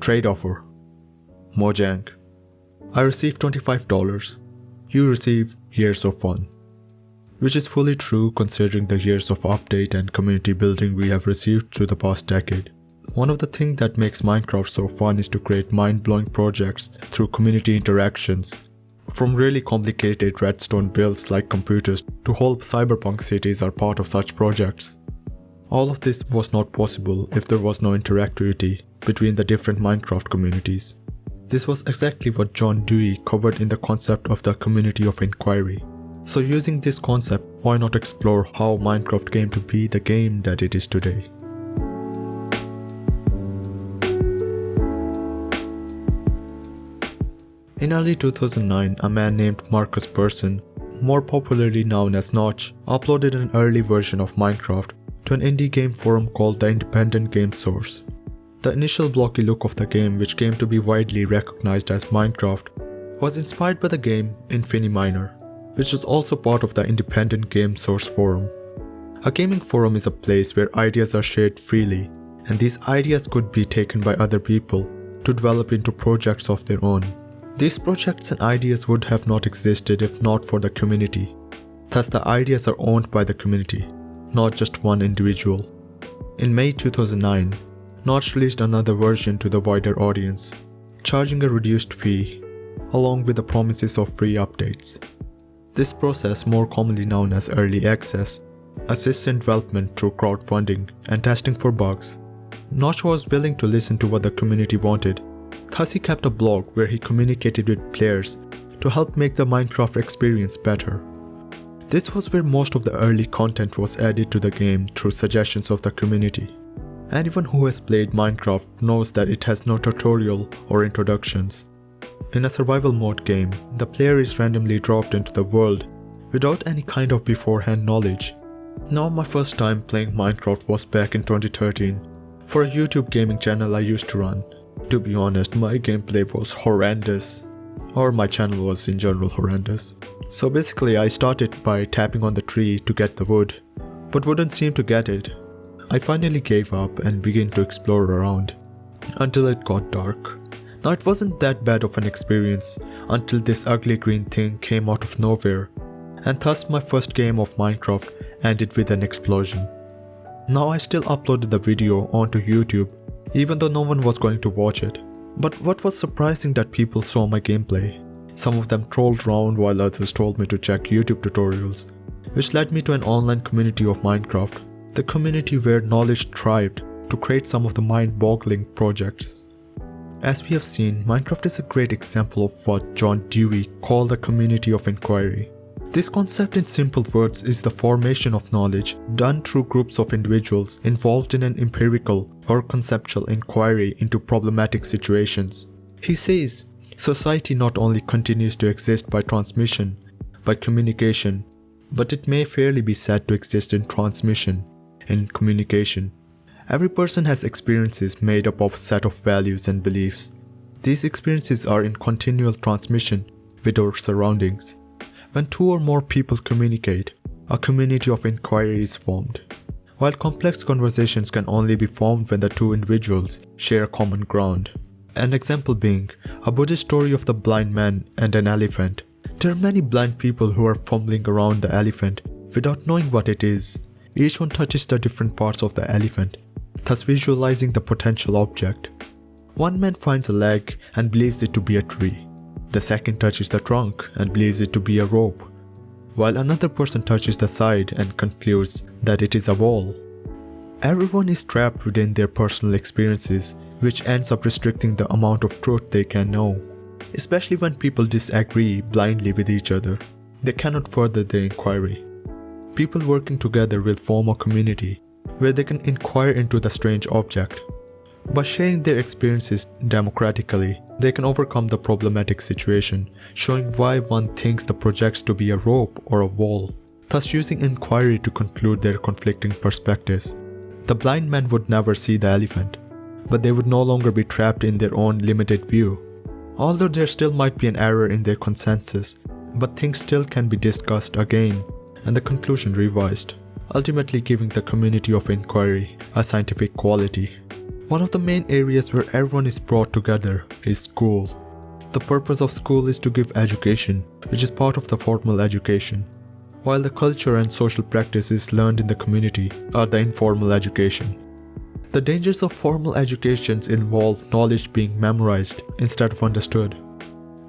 Trade offer. Mojang. I receive $25. You receive years of fun. Which is fully true considering the years of update and community building we have received through the past decade. One of the things that makes Minecraft so fun is to create mind-blowing projects through community interactions. From really complicated redstone builds like computers to whole cyberpunk cities are part of such projects. All of this was not possible if there was no interactivity between the different Minecraft communities. This was exactly what John Dewey covered in the concept of the community of inquiry. So using this concept, why not explore how Minecraft came to be the game that it is today? In early 2009, a man named Marcus Persson, more popularly known as Notch, uploaded an early version of Minecraft to an indie game forum called the Independent Game Source. The initial blocky look of the game, which came to be widely recognized as Minecraft, was inspired by the game Infiniminer, which is also part of the Independent Game Source forum. A gaming forum is a place where ideas are shared freely, and these ideas could be taken by other people to develop into projects of their own. These projects and ideas would have not existed if not for the community. Thus the ideas are owned by the community, not just one individual. In May 2009, Notch released another version to the wider audience, charging a reduced fee, along with the promises of free updates. This process, more commonly known as early access, assists in development through crowdfunding and testing for bugs. Notch was willing to listen to what the community wanted, thus he kept a blog where he communicated with players to help make the Minecraft experience better. This was where most of the early content was added to the game through suggestions of the community. Anyone who has played Minecraft knows that it has no tutorial or introductions. In a survival mode game, the player is randomly dropped into the world without any kind of beforehand knowledge. Now my first time playing Minecraft was back in 2013 for a YouTube gaming channel I used to run. To be honest, my gameplay was horrendous, or my channel was in general horrendous. So basically I started by tapping on the tree to get the wood, but wouldn't seem to get it. I finally gave up and began to explore around, until it got dark. Now it wasn't that bad of an experience until this ugly green thing came out of nowhere, and thus my first game of Minecraft ended with an explosion. Now I still uploaded the video onto YouTube, even though no one was going to watch it. But what was surprising that people saw my gameplay. Some of them trolled around while others told me to check YouTube tutorials, which led me to an online community of Minecraft, the community where knowledge thrived to create some of the mind-boggling projects. As we have seen, Minecraft is a great example of what John Dewey called the community of inquiry. This concept in simple words is the formation of knowledge done through groups of individuals involved in an empirical or conceptual inquiry into problematic situations. He says, society not only continues to exist by transmission, by communication, but it may fairly be said to exist in transmission, in communication. Every person has experiences made up of a set of values and beliefs. These experiences are in continual transmission with our surroundings. When two or more people communicate, a community of inquiry is formed. While complex conversations can only be formed when the two individuals share common ground. An example being a Buddhist story of the blind man and an elephant. There are many blind people who are fumbling around the elephant without knowing what it is. Each one touches the different parts of the elephant, thus visualizing the potential object. One man finds a leg and believes it to be a tree. The second touches the trunk and believes it to be a rope, while another person touches the side and concludes that it is a wall. Everyone is trapped within their personal experiences, which ends up restricting the amount of truth they can know. Especially when people disagree blindly with each other, they cannot further their inquiry. People working together will form a community where they can inquire into the strange object. By sharing their experiences democratically, they can overcome the problematic situation, showing why one thinks the projects to be a rope or a wall, thus using inquiry to conclude their conflicting perspectives. The blind man would never see the elephant, but they would no longer be trapped in their own limited view. Although there still might be an error in their consensus, but things still can be discussed again and the conclusion revised, ultimately giving the community of inquiry a scientific quality. One of the main areas where everyone is brought together is school. The purpose of school is to give education, which is part of the formal education, while the culture and social practices learned in the community are the informal education. The dangers of formal educations involve knowledge being memorized instead of understood.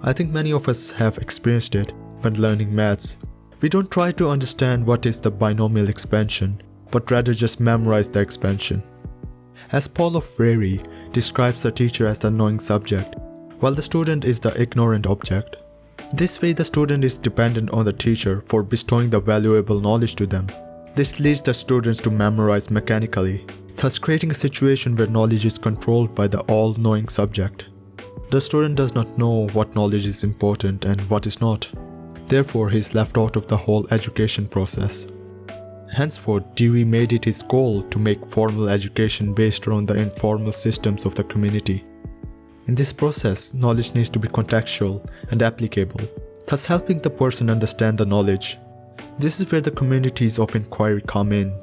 I think many of us have experienced it when learning maths. We don't try to understand what is the binomial expansion, but rather just memorize the expansion. As Paul of Frary describes the teacher as the knowing subject, while the student is the ignorant object. This way the student is dependent on the teacher for bestowing the valuable knowledge to them. This leads the students to memorize mechanically, thus creating a situation where knowledge is controlled by the all-knowing subject. The student does not know what knowledge is important and what is not. Therefore, he is left out of the whole education process. Henceforth, Dewey made it his goal to make formal education based around the informal systems of the community. In this process, knowledge needs to be contextual and applicable, thus helping the person understand the knowledge. This is where the communities of inquiry come in.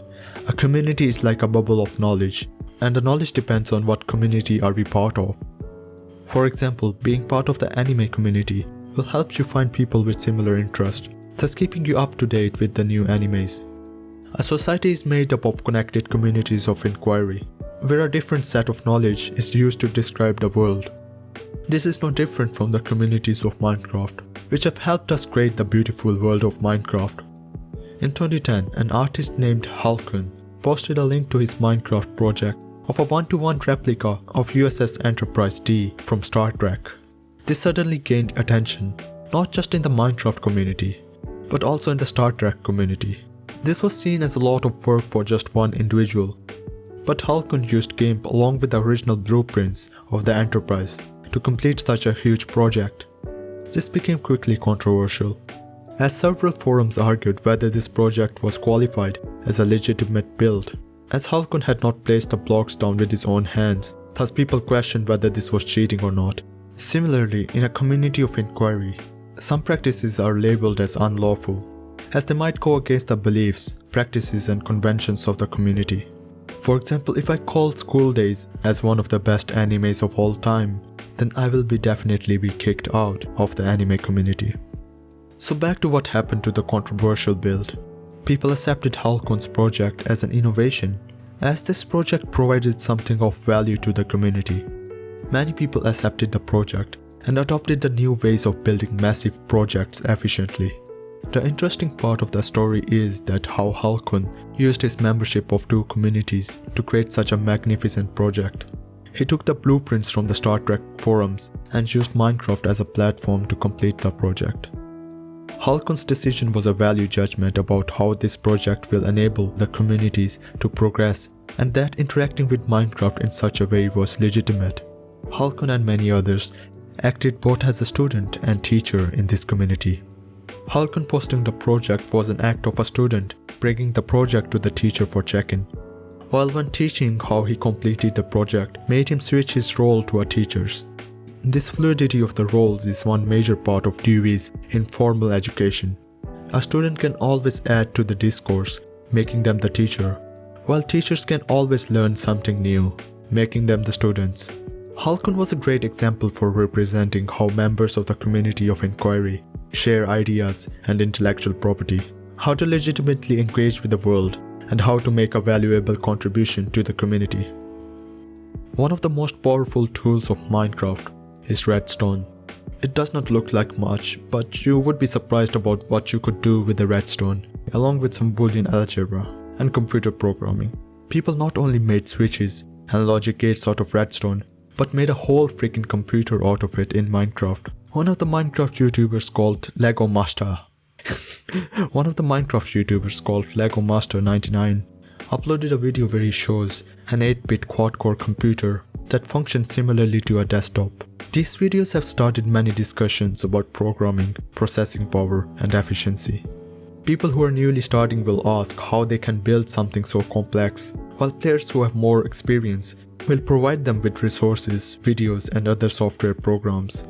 A community is like a bubble of knowledge, and the knowledge depends on what community are we part of. For example, being part of the anime community will help you find people with similar interest, thus keeping you up to date with the new animes. A society is made up of connected communities of inquiry, where a different set of knowledge is used to describe the world. This is no different from the communities of Minecraft, which have helped us create the beautiful world of Minecraft. In 2010, an artist named Halkun posted a link to his Minecraft project of a one-to-one replica of USS Enterprise D from Star Trek. This suddenly gained attention, not just in the Minecraft community, but also in the Star Trek community. This was seen as a lot of work for just one individual, but Halkun used GIMP along with the original blueprints of the Enterprise to complete such a huge project. This became quickly controversial, as several forums argued whether this project was qualified as a legitimate build, as Halkun had not placed the blocks down with his own hands, thus people questioned whether this was cheating or not. Similarly, in a community of inquiry, some practices are labeled as unlawful, as they might go against the beliefs, practices and conventions of the community. For example, if I call School Days as one of the best animes of all time, then I will definitely be kicked out of the anime community. So back to what happened to the controversial build. People accepted Halkun's project as an innovation, as this project provided something of value to the community. Many people accepted the project and adopted the new ways of building massive projects efficiently. The interesting part of the story is that how Halkun used his membership of two communities to create such a magnificent project. He took the blueprints from the Star Trek forums and used Minecraft as a platform to complete the project. Halkun's decision was a value judgment about how this project will enable the communities to progress, and that interacting with Minecraft in such a way was legitimate. Halkun and many others acted both as a student and teacher in this community. Halkun posting the project was an act of a student bringing the project to the teacher for check-in, while when teaching how he completed the project made him switch his role to a teacher's. This fluidity of the roles is one major part of Dewey's informal education. A student can always add to the discourse, making them the teacher, while teachers can always learn something new, making them the students. Halkun was a great example for representing how members of the community of inquiry share ideas and intellectual property, how to legitimately engage with the world, and how to make a valuable contribution to the community. One of the most powerful tools of Minecraft is redstone. It does not look like much, but you would be surprised about what you could do with the redstone, along with some Boolean algebra and computer programming. People not only made switches and logic gates out of redstone, but made a whole freaking computer out of it in Minecraft. One of the Minecraft YouTubers called Lego Master 99 uploaded a video where he shows an 8-bit quad-core computer that functions similarly to a desktop. These videos have started many discussions about programming, processing power, and efficiency. People who are newly starting will ask how they can build something so complex, while players who have more experience will provide them with resources, videos, and other software programs.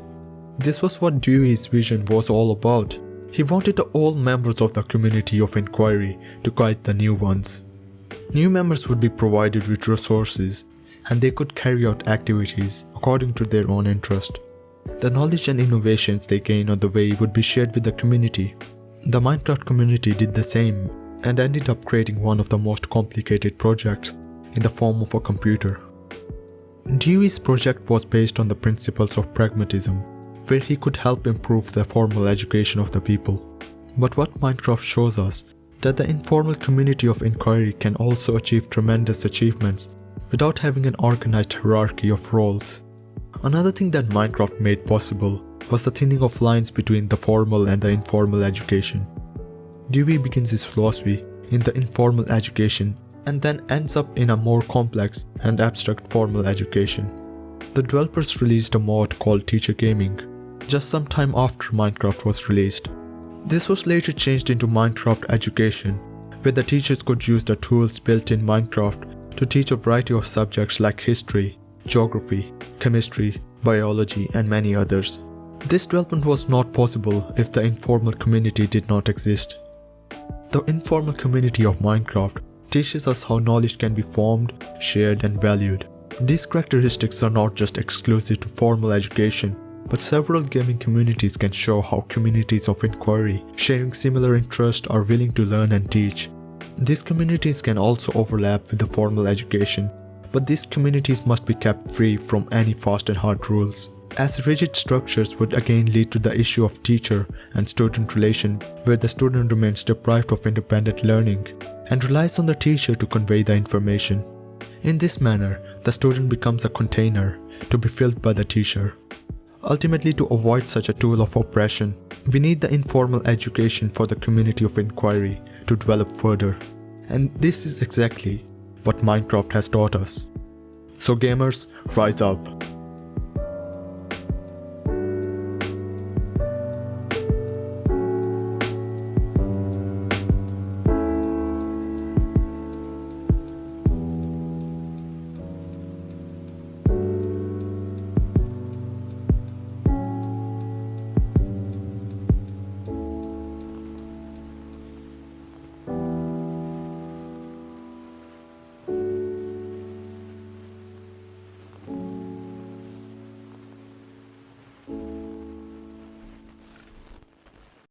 This was what Dewey's vision was all about. He wanted the old members of the community of inquiry to guide the new ones. New members would be provided with resources, and they could carry out activities according to their own interest. The knowledge and innovations they gain on the way would be shared with the community. The Minecraft community did the same and ended up creating one of the most complicated projects in the form of a computer. Dewey's project was based on the principles of pragmatism, where he could help improve the formal education of the people. But what Minecraft shows us that the informal community of inquiry can also achieve tremendous achievements without having an organized hierarchy of roles. Another thing that Minecraft made possible was the thinning of lines between the formal and the informal education. Dewey begins his philosophy in the informal education and then ends up in a more complex and abstract formal education. The developers released a mod called Teacher Gaming just some time after Minecraft was released. This was later changed into Minecraft Education, where the teachers could use the tools built in Minecraft to teach a variety of subjects like history, geography, chemistry, biology, and many others. This development was not possible if the informal community did not exist. The informal community of Minecraft teaches us how knowledge can be formed, shared, and valued. These characteristics are not just exclusive to formal education, but several gaming communities can show how communities of inquiry sharing similar interests are willing to learn and teach. These communities can also overlap with the formal education, but these communities must be kept free from any fast and hard rules, as rigid structures would again lead to the issue of teacher and student relation, where the student remains deprived of independent learning and relies on the teacher to convey the information. In this manner, the student becomes a container to be filled by the teacher. Ultimately, to avoid such a tool of oppression, we need the informal education for the community of inquiry to develop further. And this is exactly what Minecraft has taught us. So gamers, rise up.